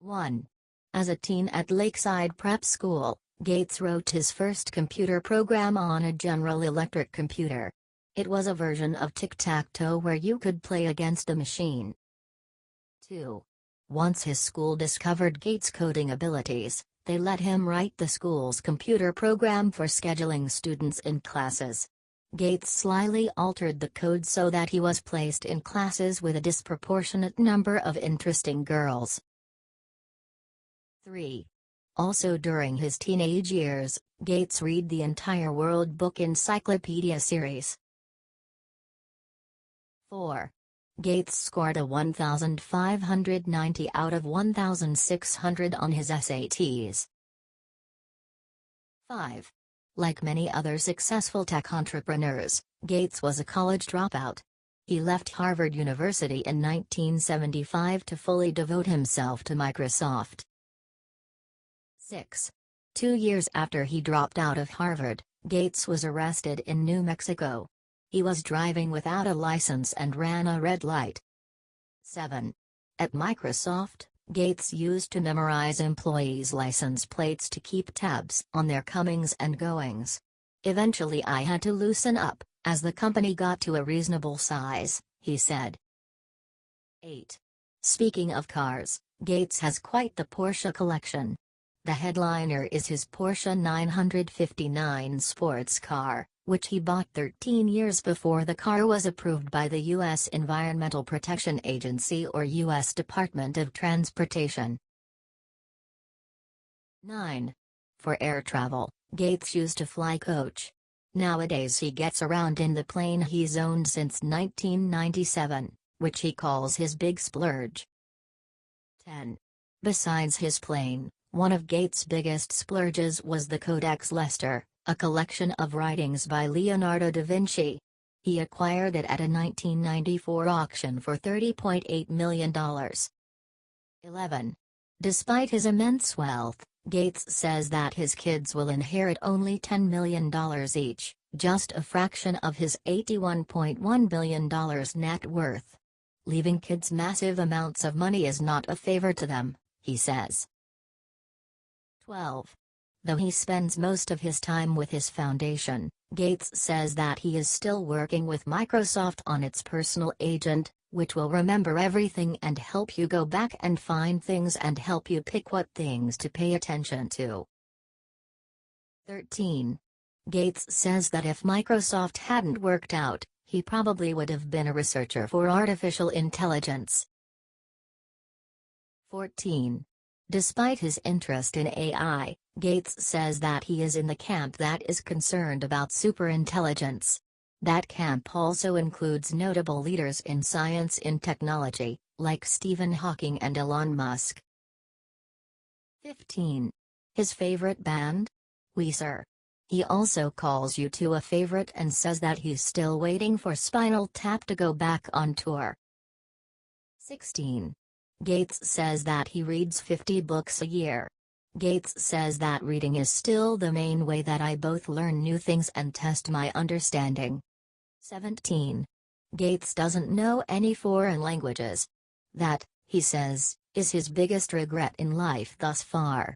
1. As a teen at Lakeside Prep School, Gates wrote his first computer program on a General Electric computer. It was a version of tic-tac-toe where you could play against a machine. 2. Once his school discovered Gates' coding abilities, they let him write the school's computer program for scheduling students in classes. Gates slyly altered the code so that he was placed in classes with a disproportionate number of interesting girls. 3. Also during his teenage years, Gates read the entire World Book Encyclopedia series. 4. Gates scored a 1,590 out of 1,600 on his SATs. 5. Like many other successful tech entrepreneurs, Gates was a college dropout. He left Harvard University in 1975 to fully devote himself to Microsoft. 6. 2 years after he dropped out of Harvard, Gates was arrested in New Mexico. He was driving without a license and ran a red light. 7. At Microsoft, Gates used to memorize employees' license plates to keep tabs on their comings and goings. Eventually I had to loosen up, as the company got to a reasonable size, he said. 8. Speaking of cars, Gates has quite the Porsche collection. The headliner is his Porsche 959 sports car, which he bought 13 years before the car was approved by the U.S. Environmental Protection Agency or U.S. Department of Transportation. 9. For air travel, Gates used to fly coach. Nowadays he gets around in the plane he's owned since 1997, which he calls his big splurge. 10. Besides his plane, one of Gates' biggest splurges was the Codex Leicester, a collection of writings by Leonardo da Vinci. He acquired it at a 1994 auction for $30.8 million. 11. Despite his immense wealth, Gates says that his kids will inherit only $10 million each, just a fraction of his $81.1 billion net worth. Leaving kids massive amounts of money is not a favor to them, he says. 12. Though he spends most of his time with his foundation, Gates says that he is still working with Microsoft on its personal agent, which will remember everything and help you go back and find things and help you pick what things to pay attention to. 13. Gates says that if Microsoft hadn't worked out, he probably would have been a researcher for artificial intelligence. 14. Despite his interest in AI, Gates says that he is in the camp that is concerned about superintelligence. That camp also includes notable leaders in science and technology, like Stephen Hawking and Elon Musk. 15. His favorite band? Weezer. He also calls U2 a favorite and says that he's still waiting for Spinal Tap to go back on tour. 16. Gates says that he reads 50 books a year. Gates says that reading is still the main way that I both learn new things and test my understanding. 17. Gates doesn't know any foreign languages. That, he says, is his biggest regret in life thus far.